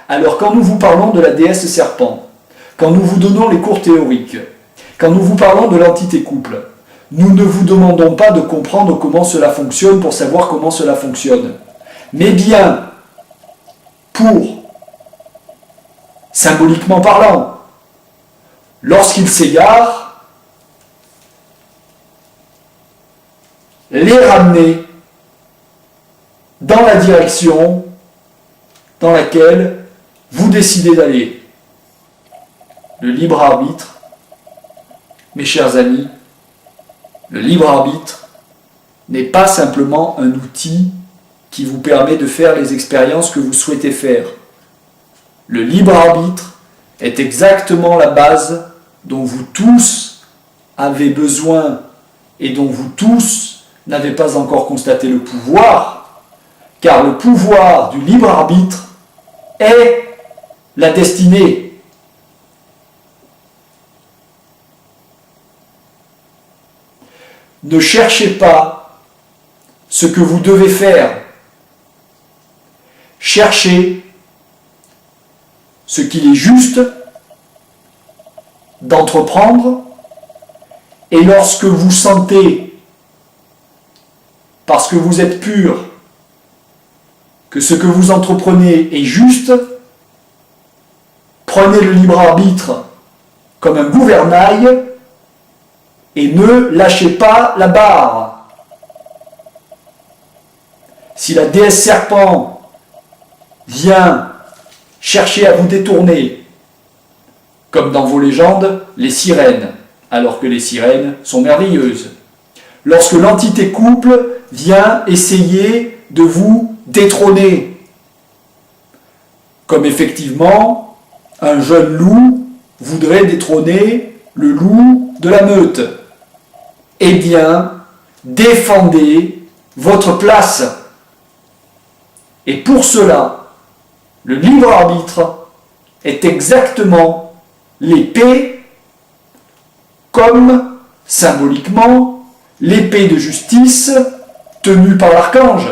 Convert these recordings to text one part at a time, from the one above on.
Alors quand nous vous parlons de la déesse serpent, quand nous vous donnons les cours théoriques, quand nous vous parlons de l'entité couple, nous ne vous demandons pas de comprendre comment cela fonctionne pour savoir comment cela fonctionne, mais bien pour, symboliquement parlant, lorsqu'il s'égare, les ramener dans la direction dans laquelle vous décidez d'aller. Le libre arbitre, mes chers amis, le libre arbitre n'est pas simplement un outil qui vous permet de faire les expériences que vous souhaitez faire. Le libre arbitre est exactement la base dont vous tous avez besoin et dont vous tous n'avez pas encore constaté le pouvoir, car le pouvoir du libre arbitre est la destinée. Ne cherchez pas ce que vous devez faire. Cherchez ce qu'il est juste d'entreprendre, et lorsque vous sentez, parce que vous êtes pur, que ce que vous entreprenez est juste, prenez le libre arbitre comme un gouvernail et ne lâchez pas la barre. Si la déesse serpent vient chercher à vous détourner, comme dans vos légendes, les sirènes, alors que les sirènes sont merveilleuses, lorsque l'entité couple vient essayer de vous détrôner, comme effectivement un jeune loup voudrait détrôner le loup de la meute, eh bien, défendez votre place. Et pour cela, le libre arbitre est exactement l'épée, comme symboliquement l'épée de justice tenue par l'archange.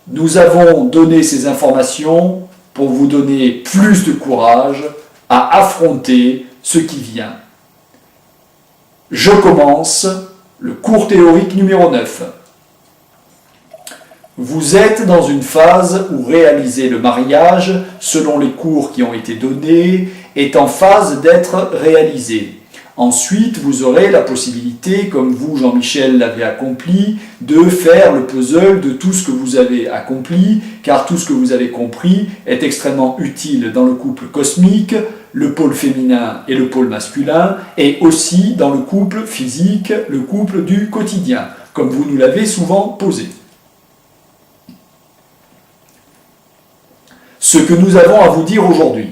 Nous avons donné ces informations pour vous donner plus de courage à affronter ce qui vient. Je commence le cours théorique numéro 9. Vous êtes dans une phase où réaliser le mariage, selon les cours qui ont été donnés, est en phase d'être réalisé. Ensuite, vous aurez la possibilité, comme vous, Jean-Michel, l'avez accompli, de faire le puzzle de tout ce que vous avez accompli, car tout ce que vous avez compris est extrêmement utile dans le couple cosmique, le pôle féminin et le pôle masculin, et aussi dans le couple physique, le couple du quotidien, comme vous nous l'avez souvent posé. Ce que nous avons à vous dire aujourd'hui,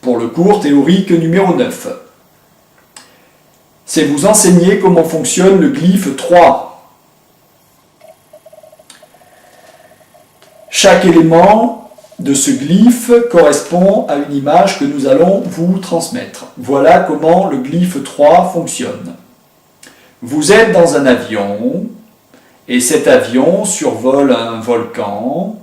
pour le cours théorique numéro 9, c'est vous enseigner comment fonctionne le glyphe 3. Chaque élément de ce glyphe correspond à une image que nous allons vous transmettre. Voilà comment le glyphe 3 fonctionne. Vous êtes dans un avion, et cet avion survole un volcan,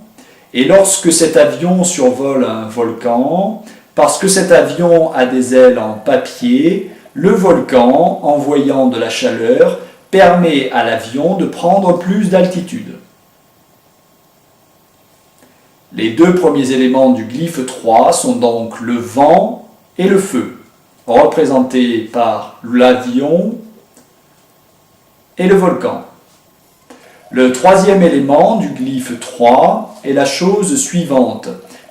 et lorsque cet avion survole un volcan, parce que cet avion a des ailes en papier, le volcan, envoyant de la chaleur, permet à l'avion de prendre plus d'altitude. Les deux premiers éléments du glyphe 3 sont donc le vent et le feu, représentés par l'avion et le volcan. Le troisième élément du glyphe 3 est la chose suivante.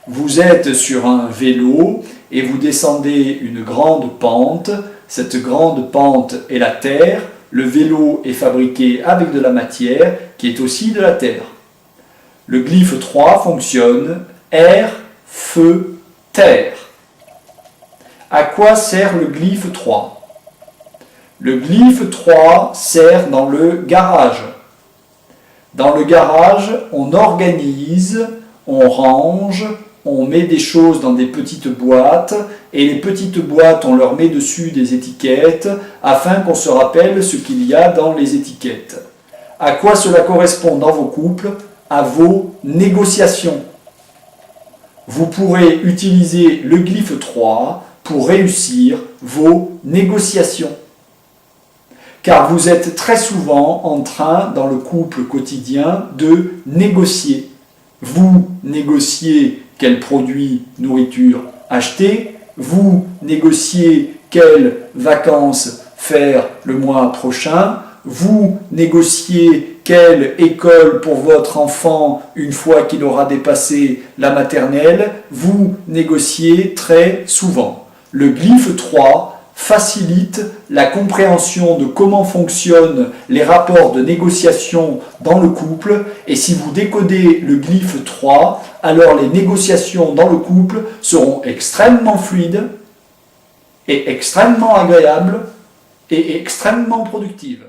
Vous êtes sur un vélo et vous descendez une grande pente. Cette grande pente est la terre. Le vélo est fabriqué avec de la matière qui est aussi de la terre. Le glyphe 3 fonctionne air, feu, terre. À quoi sert le glyphe 3 ? Le glyphe 3 sert dans le garage. Dans le garage, on organise, on range, on met des choses dans des petites boîtes, et les petites boîtes, on leur met dessus des étiquettes, afin qu'on se rappelle ce qu'il y a dans les étiquettes. À quoi cela correspond dans vos couples? À vos négociations. Vous pourrez utiliser le glyphe 3 pour réussir vos négociations. Car vous êtes très souvent en train, dans le couple quotidien, de négocier. Vous négociez quel produit nourriture acheter, vous négociez quelles vacances faire le mois prochain, vous négociez quelle école pour votre enfant une fois qu'il aura dépassé la maternelle, vous négociez très souvent. Le glyphe 3 facilite la compréhension de comment fonctionnent les rapports de négociation dans le couple, et si vous décodez le glyphe 3, alors les négociations dans le couple seront extrêmement fluides et extrêmement agréables et extrêmement productives.